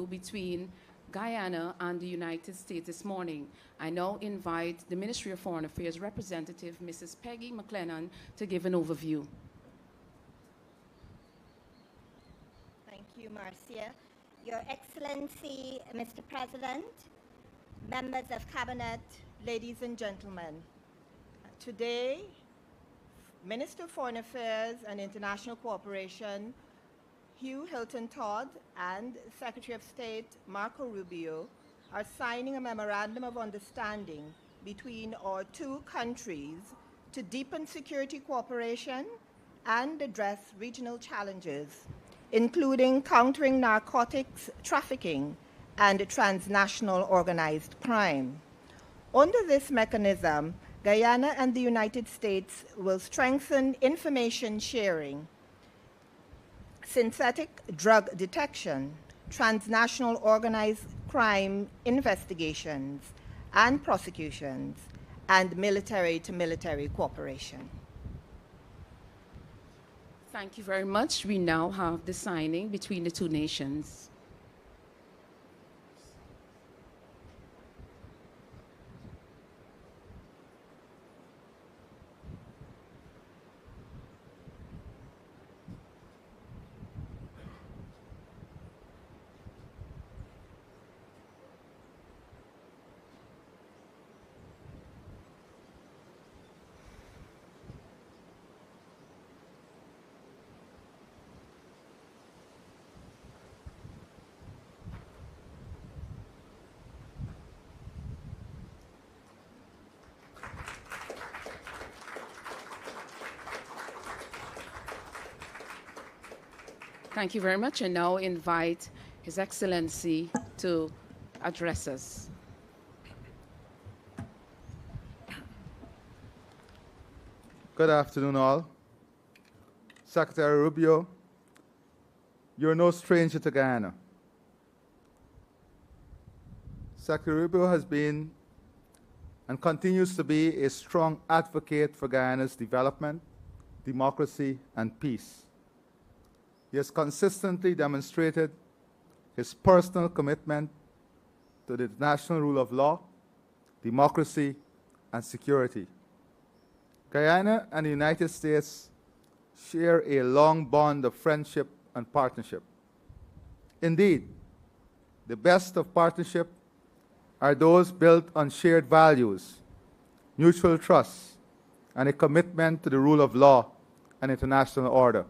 between Guyana and the United States this morning. I now invite the Ministry of Foreign Affairs representative, Mrs. Peggy McLennan, to give an overview. Thank you, Marcia. Your Excellency, Mr. President, members of Cabinet, ladies and gentlemen. Today, Minister of Foreign Affairs and International Cooperation, Hugh Hilton Todd, and Secretary of State Marco Rubio are signing a memorandum of understanding between our two countries to deepen security cooperation and address regional challenges, including countering narcotics trafficking and transnational organized crime. Under this mechanism, Guyana and the United States will strengthen information sharing, synthetic drug detection, transnational organized crime investigations and prosecutions, and military-to-military cooperation. Thank you very much. We now have the signing between the two nations. Thank you very much, and now invite His Excellency to address us. Good afternoon, all. Secretary Rubio, you're no stranger to Guyana. Secretary Rubio has been and continues to be a strong advocate for Guyana's development, democracy, and peace. He has consistently demonstrated his personal commitment to the international rule of law, democracy, and security. Guyana and the United States share a long bond of friendship and partnership. Indeed, the best of partnership are those built on shared values, mutual trust, and a commitment to the rule of law and international order.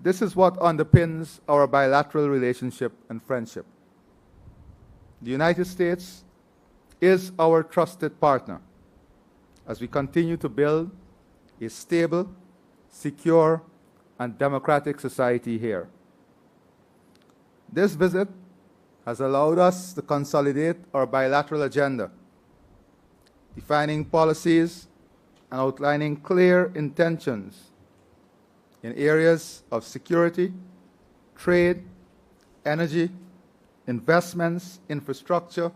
This is what underpins our bilateral relationship and friendship. The United States is our trusted partner as we continue to build a stable, secure, and democratic society here. This visit has allowed us to consolidate our bilateral agenda, defining policies and outlining clear intentions in areas of security, trade, energy, investments, infrastructure,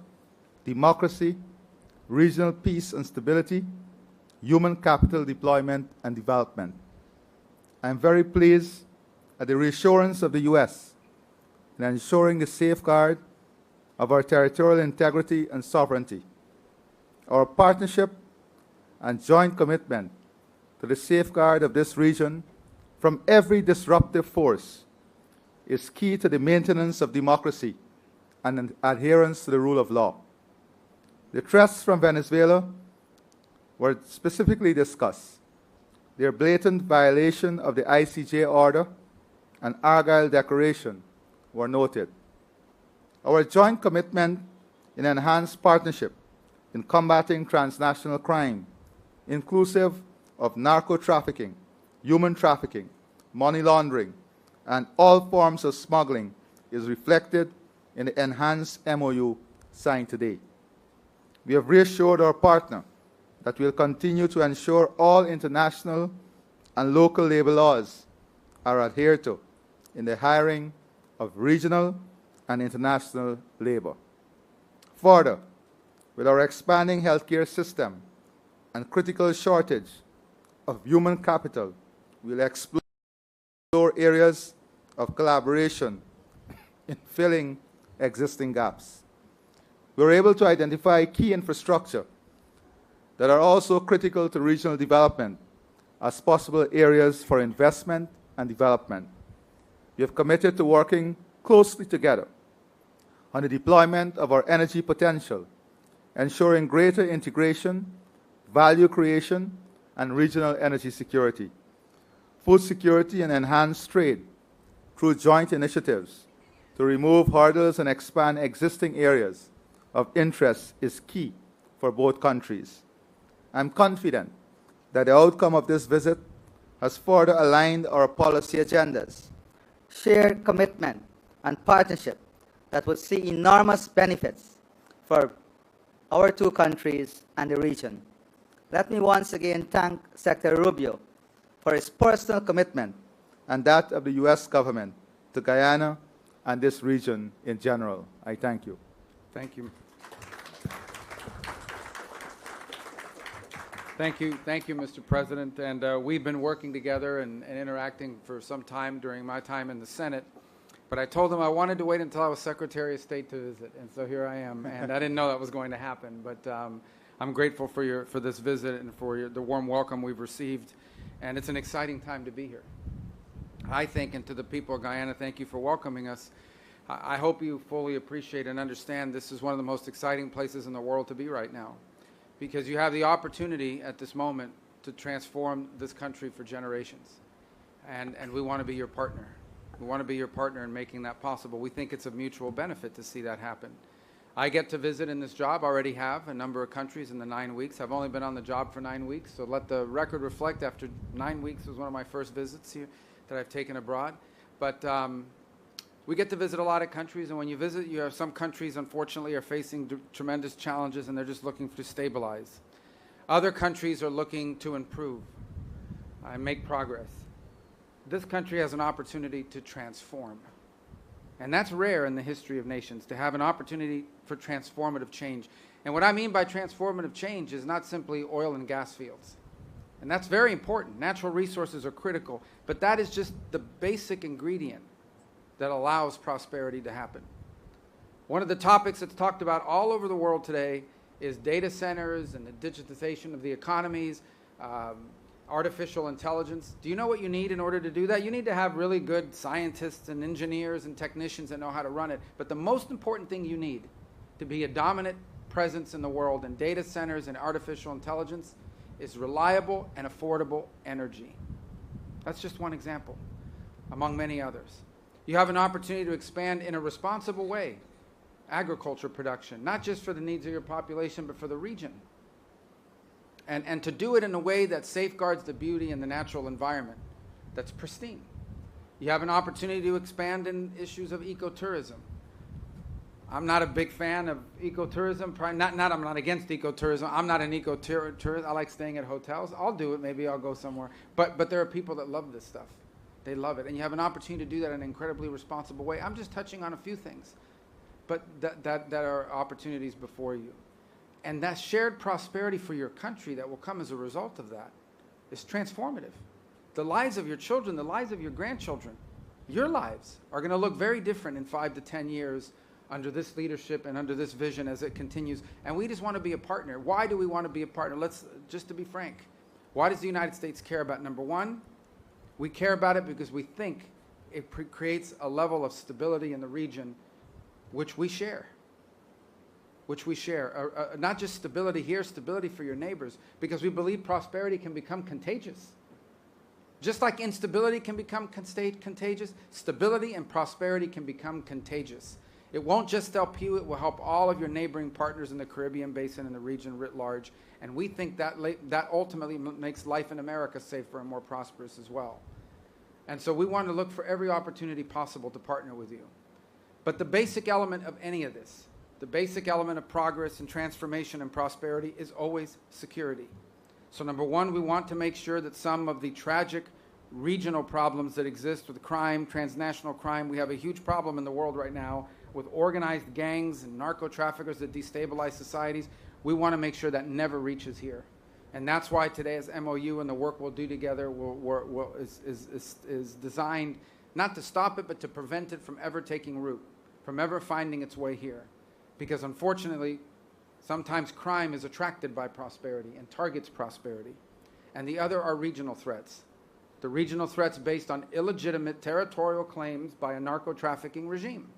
democracy, regional peace and stability, human capital deployment and development. I am very pleased at the reassurance of the U.S. in ensuring the safeguard of our territorial integrity and sovereignty. Our partnership and joint commitment to the safeguard of this region from every disruptive force is key to the maintenance of democracy and adherence to the rule of law. The threats from Venezuela were specifically discussed. Their blatant violation of the ICJ order and Argyll Declaration were noted. Our joint commitment in enhanced partnership in combating transnational crime, inclusive of narco-trafficking, human trafficking, money laundering, and all forms of smuggling is reflected in the enhanced MOU signed today. We have reassured our partner that we will continue to ensure all international and local labor laws are adhered to in the hiring of regional and international labor. Further, with our expanding healthcare system and critical shortage of human capital, we will explore areas of collaboration in filling existing gaps. We were able to identify key infrastructure that are also critical to regional development as possible areas for investment and development. We have committed to working closely together on the deployment of our energy potential, ensuring greater integration, value creation, and regional energy security, food security, and enhanced trade through joint initiatives to remove hurdles and expand existing areas of interest is key for both countries. I'm confident that the outcome of this visit has further aligned our policy agendas, shared commitment, and partnership that would see enormous benefits for our two countries and the region. Let me once again thank Secretary Rubio for his personal commitment and that of the U.S. government to Guyana and this region in general. I thank you. Thank you. Thank you, Mr. President. And we've been working together and interacting for some time during my time in the Senate. But I told him I wanted to wait until I was Secretary of State to visit, and so here I am. And I didn't know that was going to happen, but I'm grateful for this visit and for the warm welcome we've received. And it's an exciting time to be here. I think, and to the people of Guyana, thank you for welcoming us. I hope you fully appreciate and understand this is one of the most exciting places in the world to be right now, because you have the opportunity at this moment to transform this country for generations. And we want to be your partner. We want to be your partner in making that possible. We think it's of mutual benefit to see that happen. I get to visit in this job, already have, a number of countries in the 9 weeks. I've only been on the job for 9 weeks, so let the record reflect, after 9 weeks was one of my first visits here that I've taken abroad. But we get to visit a lot of countries, and when you visit, you have some countries, unfortunately, are facing tremendous challenges, and they're just looking to stabilize. Other countries are looking to improve and make progress. This country has an opportunity to transform. And that's rare in the history of nations, to have an opportunity for transformative change. And what I mean by transformative change is not simply oil and gas fields. And that's very important. Natural resources are critical, but that is just the basic ingredient that allows prosperity to happen. One of the topics that's talked about all over the world today is data centers and the digitization of the economies, artificial intelligence. Do you know what you need in order to do that? You need to have really good scientists and engineers and technicians that know how to run it. But the most important thing you need to be a dominant presence in the world in data centers and artificial intelligence is reliable and affordable energy. That's just one example, among many others. You have an opportunity to expand in a responsible way agriculture production, not just for the needs of your population, but for the region. And to do it in a way that safeguards the beauty and the natural environment that's pristine. You have an opportunity to expand in issues of ecotourism. I'm not a big fan of ecotourism. I'm not against ecotourism. I'm not an ecotourist. I like staying at hotels. I'll do it. Maybe I'll go somewhere. But there are people that love this stuff. They love it. And you have an opportunity to do that in an incredibly responsible way. I'm just touching on a few things, but that are opportunities before you. And that shared prosperity for your country that will come as a result of that is transformative. The lives of your children, the lives of your grandchildren, your lives are going to look very different in 5 to 10 years under this leadership and under this vision as it continues. And we just want to be a partner. Why do we want to be a partner? Just to be frank, why does the United States care about? Number one, we care about it because we think it creates a level of stability in the region which we share. Not just stability here, stability for your neighbors, because we believe prosperity can become contagious. Just like instability can become contagious, stability and prosperity can become contagious. It won't just help you, it will help all of your neighboring partners in the Caribbean basin and the region writ large. And we think that ultimately makes life in America safer and more prosperous as well. And so we want to look for every opportunity possible to partner with you. But the basic element of any of this, the basic element of progress and transformation and prosperity is always security. So number one, we want to make sure that some of the tragic regional problems that exist with crime, transnational crime, we have a huge problem in the world right now with organized gangs and narco-traffickers that destabilize societies. We want to make sure that never reaches here. And that's why today's MOU and the work we'll do together is designed not to stop it, but to prevent it from ever taking root. from ever finding its way here. Because unfortunately, sometimes crime is attracted by prosperity and targets prosperity. And the other are regional threats. The regional threats based on illegitimate territorial claims by a narco-trafficking regime.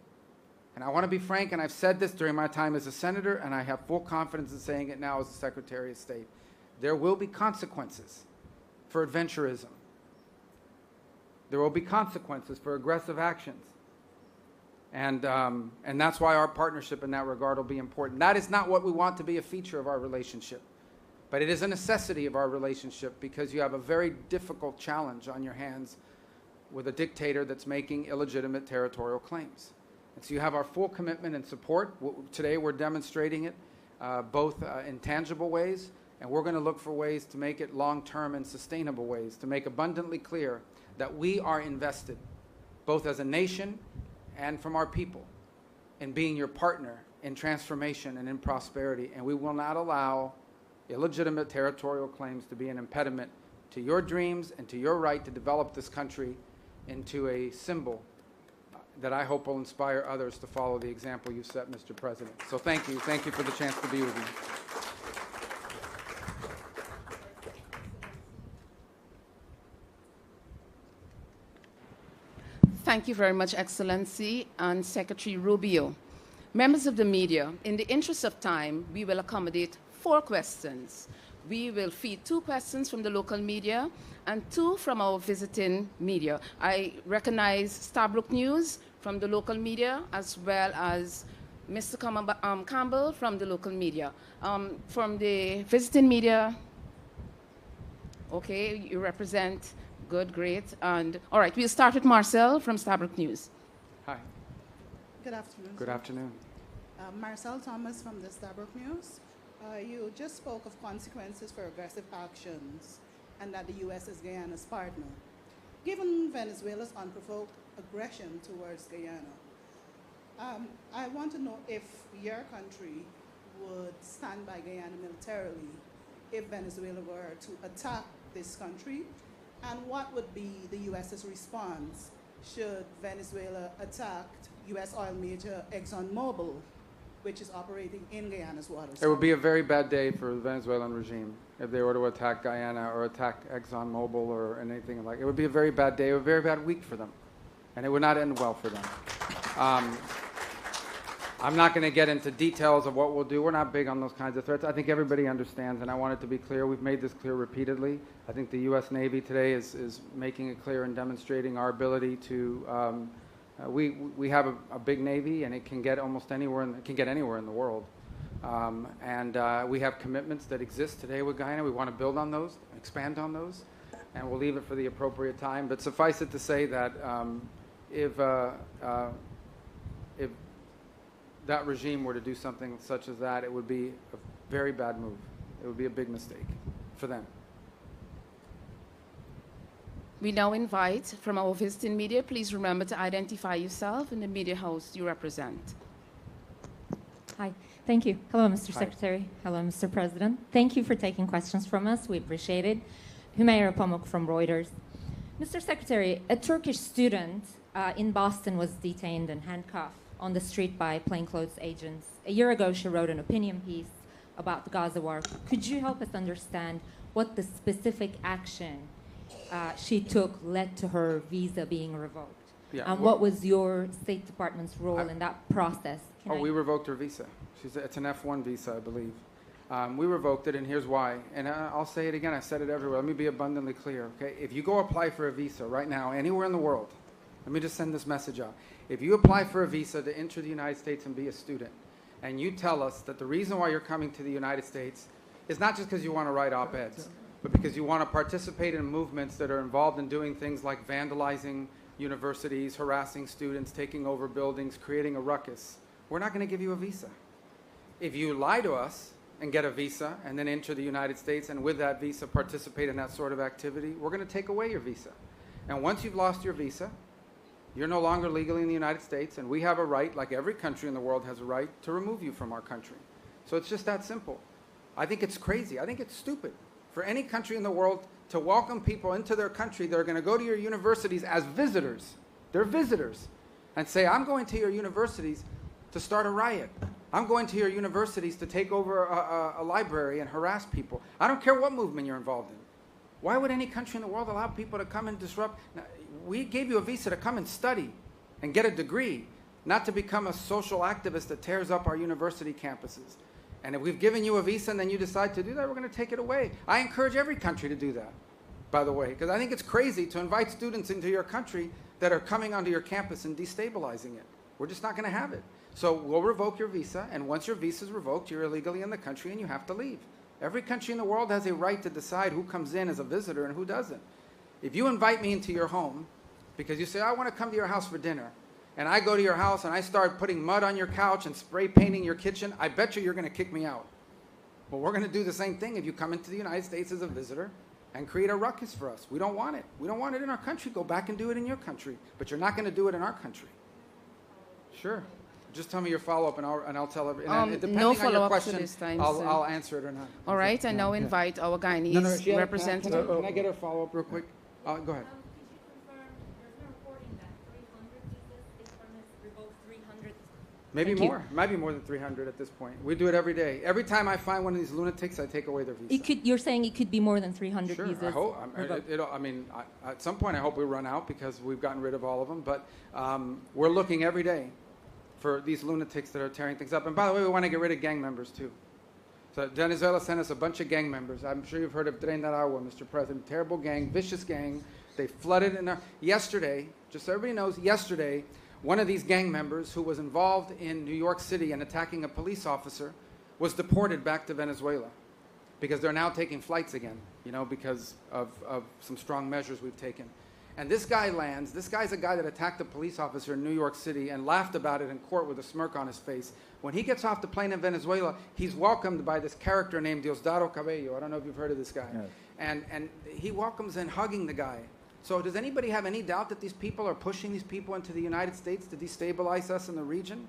And I want to be frank, and I've said this during my time as a senator, and I have full confidence in saying it now as a Secretary of State. There will be consequences for adventurism. There will be consequences for aggressive actions. And that's why our partnership in that regard will be important. That is not what we want to be a feature of our relationship. But it is a necessity of our relationship because you have a very difficult challenge on your hands with a dictator that's making illegitimate territorial claims. And so you have our full commitment and support. Today we're demonstrating it both in tangible ways, and we're going to look for ways to make it long-term and sustainable ways, to make abundantly clear that we are invested, both as a nation and from our people, in being your partner in transformation and in prosperity. And we will not allow illegitimate territorial claims to be an impediment to your dreams and to your right to develop this country into a symbol that I hope will inspire others to follow the example you've set, Mr. President. So thank you. Thank you for the chance to be with you. Thank you very much, Excellency and Secretary Rubio. Members of the media, in the interest of time, we will accommodate 4 questions. We will feed 2 questions from the local media and 2 from our visiting media. I recognize Stabrook News from the local media as well as Mr. Campbell from the local media. From the visiting media, okay, you represent, good, great. And all right, we'll start with Marcel from Stabrook News. Hi. Good afternoon. Good afternoon. Marcel Thomas from the Stabrook News. You just spoke of consequences for aggressive actions and that the U.S. is Guyana's partner. Given Venezuela's unprovoked aggression towards Guyana, I want to know if your country would stand by Guyana militarily if Venezuela were to attack this country, and what would be the U.S.'s response should Venezuela attack U.S. oil major ExxonMobil, which is operating in Guyana's waters? It would be a very bad day for the Venezuelan regime if they were to attack Guyana or attack ExxonMobil or anything like it. It would be a very bad day, a very bad week for them, and it would not end well for them. I'm not going to get into details of what we'll do. We're not big on those kinds of threats. I think everybody understands, and I want it to be clear. We've made this clear repeatedly. I think the U.S. Navy today is making it clear and demonstrating our ability to. We have a big Navy, and it can get almost anywhere. It can get anywhere in the world. We have commitments that exist today with Guyana. We want to build on those, expand on those, and we'll leave it for the appropriate time. But suffice it to say that if that regime were to do something such as that, it would be a very bad move. It would be a big mistake for them. We now invite from our visiting media, please remember to identify yourself and the media house you represent. Hi, thank you. Hello, Mr. Hi. Secretary. Hello, Mr. President. Thank you for taking questions from us. We appreciate it. Humayra Pamuk from Reuters. Mr. Secretary, a Turkish student in Boston was detained and handcuffed on the street by plainclothes agents. A year ago, she wrote an opinion piece about the Gaza war. Could you help us understand what the specific action she took led to her visa being revoked? Yeah, And what was your State Department's role in that process? We revoked her visa. It's an F1 visa, I believe. We revoked it, and here's why. And I'll say it again. I said it everywhere. Let me be abundantly clear, okay? If you go apply for a visa right now, anywhere in the world, let me just send this message out. If you apply for a visa to enter the United States and be a student, and you tell us that the reason why you're coming to the United States is not just because you want to write op-eds, but because you want to participate in movements that are involved in doing things like vandalizing universities, harassing students, taking over buildings, creating a ruckus, we're not going to give you a visa. If you lie to us and get a visa and then enter the United States and with that visa participate in that sort of activity, we're going to take away your visa. And once you've lost your visa, you're no longer legally in the United States, and we have a right, like every country in the world has a right, to remove you from our country. So it's just that simple. I think it's crazy. I think it's stupid for any country in the world to welcome people into their country that are going to go to your universities as visitors. They're visitors. and say, I'm going to your universities to start a riot. I'm going to your universities to take over a library and harass people. I don't care what movement you're involved in. Why would any country in the world allow people to come and disrupt? Now, we gave you a visa to come and study and get a degree, not to become a social activist that tears up our university campuses. And if we've given you a visa and then you decide to do that, we're going to take it away. I encourage every country to do that, by the way, because I think it's crazy to invite students into your country that are coming onto your campus and destabilizing it. We're just not going to have it. So we'll revoke your visa, and once your visa is revoked, you're illegally in the country and you have to leave. Every country in the world has a right to decide who comes in as a visitor and who doesn't. If you invite me into your home because you say, I want to come to your house for dinner, and I go to your house and I start putting mud on your couch and spray painting your kitchen, I bet you're going to kick me out. Well, we're going to do the same thing if you come into the United States as a visitor and create a ruckus for us. We don't want it. We don't want it in our country. Go back and do it in your country. But you're not going to do it in our country. Sure. Just tell me your follow-up, and I'll tell everyone. Depending no on your follow-up question, to this time, I'll answer it or not. All right, I now invite our Guyanese representative. Can I get her follow-up real quick? Go ahead. Could you confirm, there's no reporting that 300 visas, if permits revoked 300? Maybe Thank you. more. It might be more than 300 at this point. We do it every day. Every time I find one of these lunatics, I take away their visa. You're saying it could be more than 300 Sure, visas? I hope. revoked? At some point, I hope we run out because we've gotten rid of all of them. But we're looking every day for these lunatics that are tearing things up. And by the way, we want to get rid of gang members too. So Venezuela sent us a bunch of gang members. I'm sure you've heard of Tren de Aragua, Mr. President. Terrible gang, vicious gang. They flooded in there. Yesterday, just so everybody knows, yesterday, one of these gang members who was involved in New York City and attacking a police officer was deported back to Venezuela because they're now taking flights again, because of some strong measures we've taken. And this guy lands. This guy's a guy that attacked a police officer in New York City and laughed about it in court with a smirk on his face. When he gets off the plane in Venezuela, he's welcomed by this character named Diosdado Cabello. I don't know if you've heard of this guy. Yes. And he welcomes in hugging the guy. So does anybody have any doubt that these people are pushing these people into the United States to destabilize us in the region?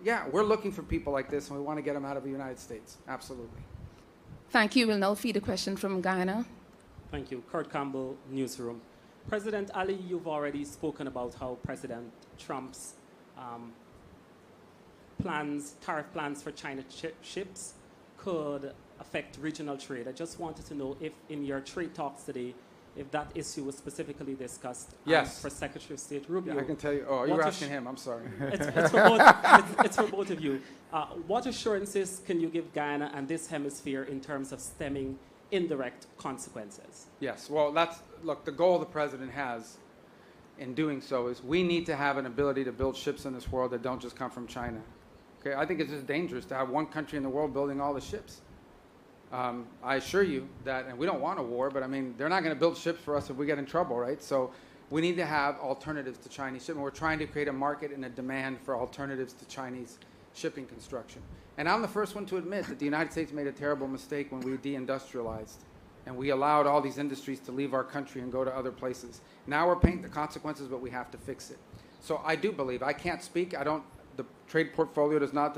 Yeah, we're looking for people like this, and we want to get them out of the United States. Absolutely. Thank you. We'll now feed a question from Guyana. Thank you. Kurt Campbell, Newsroom. President Ali, you've already spoken about how President Trump's tariff plans for China ships could affect regional trade. I just wanted to know if in your trade talks today, if that issue was specifically discussed Yes. for Secretary of State Rubio. Yeah, I can tell you. Oh, you're asking him. I'm sorry. It's for both of you. What assurances can you give Guyana and this hemisphere in terms of stemming indirect consequences? Yes. Well, look, the goal the president has in doing so is we need to have an ability to build ships in this world that don't just come from China. Okay? I think it's just dangerous to have one country in the world building all the ships. I assure you that, and we don't want a war, but I mean, they're not going to build ships for us if we get in trouble, right? So we need to have alternatives to Chinese shipping. We're trying to create a market and a demand for alternatives to Chinese shipping construction. And I'm the first one to admit that the United States made a terrible mistake when we deindustrialized and we allowed all these industries to leave our country and go to other places. Now we're paying the consequences, but we have to fix it. So I do believe, I can't speak, the trade portfolio does not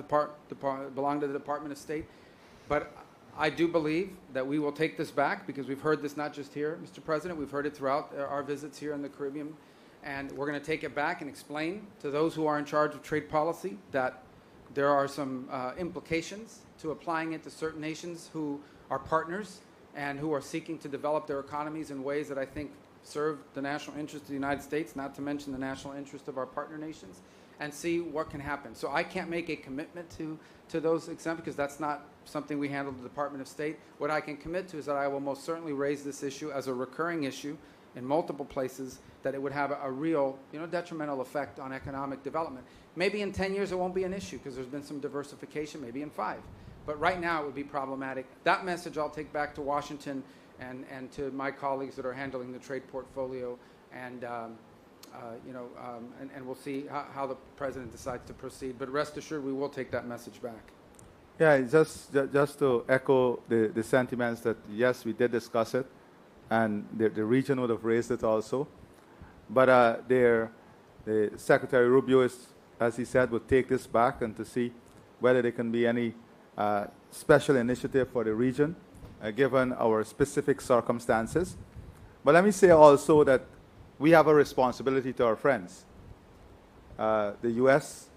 belong to the Department of State, but I do believe that we will take this back because we've heard this not just here, Mr. President, we've heard it throughout our visits here in the Caribbean, and we're going to take it back and explain to those who are in charge of trade policy that there are some implications to applying it to certain nations who are partners and who are seeking to develop their economies in ways that I think serve the national interest of the United States, not to mention the national interest of our partner nations, and see what can happen. So I can't make a commitment to those exempt because that's not something we handle at the Department of State. What I can commit to is that I will most certainly raise this issue as a recurring issue in multiple places, that it would have a real, detrimental effect on economic development. Maybe in 10 years it won't be an issue because there's been some diversification, maybe in 5. But right now it would be problematic. That message I'll take back to Washington and to my colleagues that are handling the trade portfolio, and we'll see how the president decides to proceed. But rest assured, we will take that message back. Yeah, just to echo the sentiments that, yes, we did discuss it, and the region would have raised it also. But the Secretary Rubio, as he said, would take this back and to see whether there can be any special initiative for the region, given our specific circumstances. But let me say also that we have a responsibility to our friends. The U.S.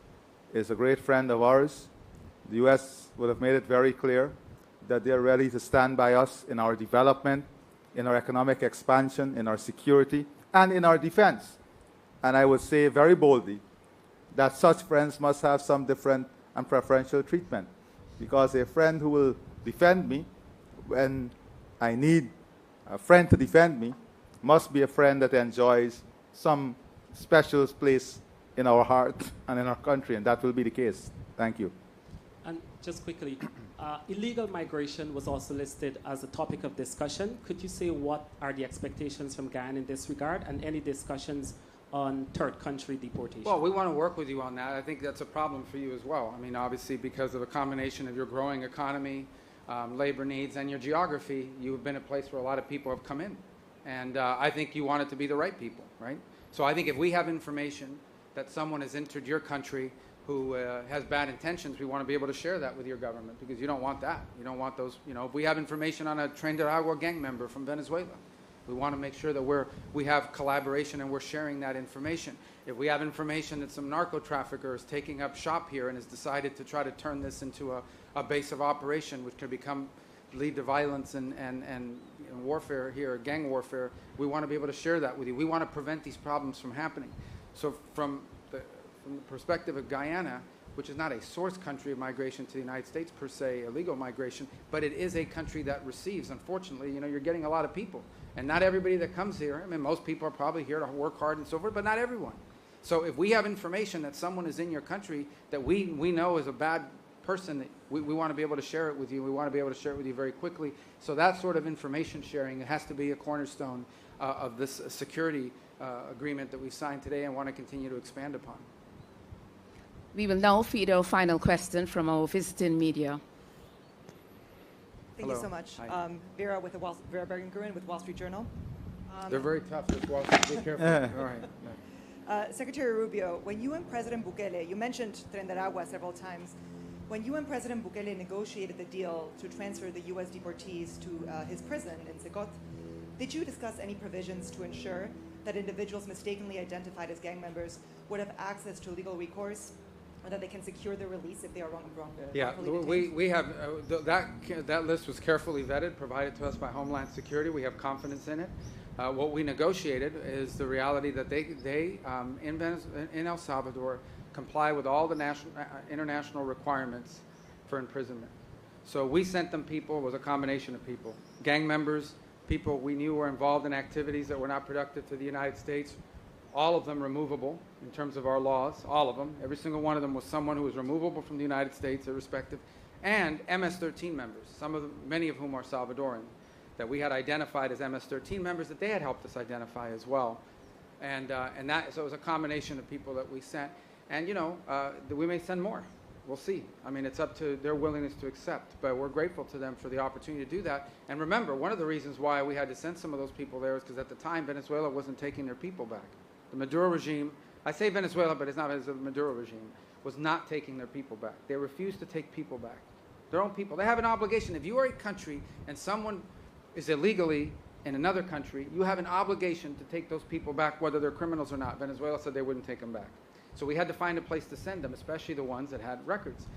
is a great friend of ours. The U.S. would have made it very clear that they're ready to stand by us in our development, in our economic expansion, in our security, and in our defense. And I would say very boldly that such friends must have some different and preferential treatment, because a friend who will defend me when I need a friend to defend me must be a friend that enjoys some special place in our heart and in our country, and that will be the case. Thank you. And just quickly, illegal migration was also listed as a topic of discussion. Could you say what are the expectations from Guyana in this regard, and any discussions on third country deportation? Well, we want to work with you on that. I think that's a problem for you as well. I mean, obviously, because of a combination of your growing economy, labor needs, and your geography, you have been a place where a lot of people have come in. And I think you want it to be the right people, right? So I think if we have information that someone has entered your country who has bad intentions, we want to be able to share that with your government, because you don't want that. You don't want those, you know, if we have information on a Trinidad gang member from Venezuela, we want to make sure that we have collaboration and we're sharing that information. If we have information that some narco trafficker is taking up shop here and has decided to try to turn this into a base of operation, which could lead to violence and warfare here, gang warfare, we want to be able to share that with you. We want to prevent these problems from happening. So from the perspective of Guyana, which is not a source country of migration to the United States per se, illegal migration, but it is a country that receives. Unfortunately, you know, you're getting a lot of people. And not everybody that comes here, I mean, most people are probably here to work hard and so forth, but not everyone. So if we have information that someone is in your country that we know is a bad person, we want to be able to share it with you. We want to be able to share it with you very quickly. So that sort of information sharing, it has to be a cornerstone of this security agreement that we signed today and want to continue to expand upon. We will now feed our final question from our visiting media. Thank Hello. you so much. Hi. Vera Bergengruen with Wall Street Journal. They're very tough. Just Wall Street. Be careful. All right. Secretary Rubio, when you and President Bukele, you mentioned Trinidad several times, when you and President Bukele negotiated the deal to transfer the U.S. deportees to his prison in Secot, did you discuss any provisions to ensure that individuals mistakenly identified as gang members would have access to legal recourse, or that they can secure their release if they are Yeah, wrongfully detained? we have that list was carefully vetted, provided to us by Homeland Security. We have confidence in it. What we negotiated is the reality that they in El Salvador comply with all the international requirements for imprisonment. So we sent them people. It was a combination of people, gang members, people we knew were involved in activities that were not productive to the United States. All of them removable in terms of our laws, all of them. Every single one of them was someone who was removable from the United States, irrespective, and MS-13 members, many of whom are Salvadoran, that we had identified as MS-13 members that they had helped us identify as well. So it was a combination of people that we sent. And, you know, we may send more. We'll see. I mean, it's up to their willingness to accept, but we're grateful to them for the opportunity to do that. And remember, one of the reasons why we had to send some of those people there is because at the time, Venezuela wasn't taking their people back. The Maduro regime, I say Venezuela, but it's not the Maduro regime, was not taking their people back. They refused to take people back. Their own people. They have an obligation. If you are a country and someone is illegally in another country, you have an obligation to take those people back, whether they're criminals or not. Venezuela said they wouldn't take them back. So we had to find a place to send them, especially the ones that had records,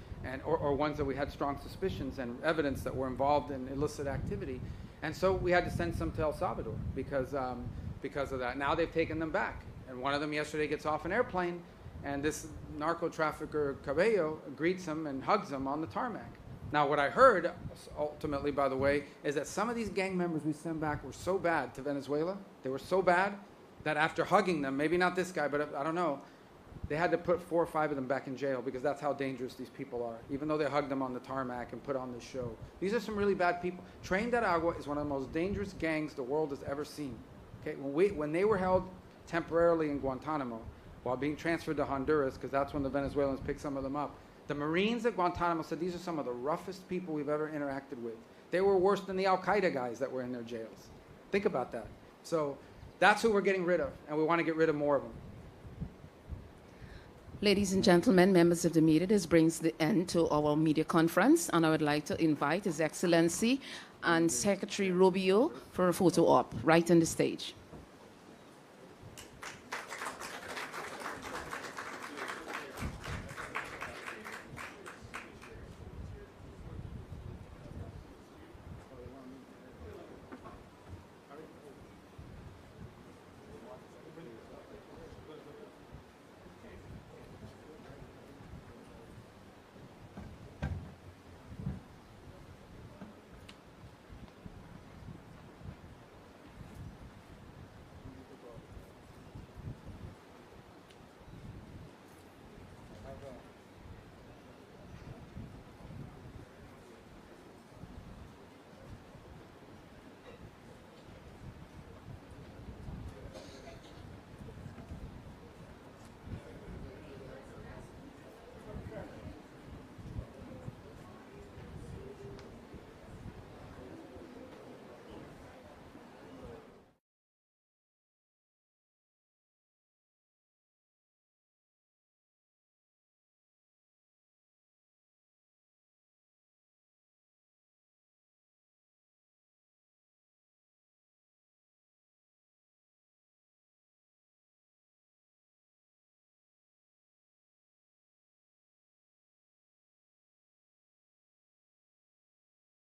or ones that we had strong suspicions and evidence that were involved in illicit activity. And so we had to send some to El Salvador because of that. Now they've taken them back. And one of them yesterday gets off an airplane, and this narco trafficker, Cabello, greets him and hugs him on the tarmac. Now, what I heard, ultimately, by the way, is that some of these gang members we sent back were so bad to Venezuela, they were so bad that after hugging them, maybe not this guy, but I don't know, they had to put 4 or 5 of them back in jail because that's how dangerous these people are, even though they hugged them on the tarmac and put on this show. These are some really bad people. Tren de Aragua is one of the most dangerous gangs the world has ever seen. Okay? When they were held temporarily in Guantanamo while being transferred to Honduras, because that's when the Venezuelans picked some of them up, the Marines at Guantanamo said these are some of the roughest people we've ever interacted with. They were worse than the Al-Qaeda guys that were in their jails. Think about that. So that's who we're getting rid of, and we want to get rid of more of them. Ladies and gentlemen, members of the media, this brings the end to our media conference, and I would like to invite His Excellency and Secretary Rubio for a photo op right on the stage.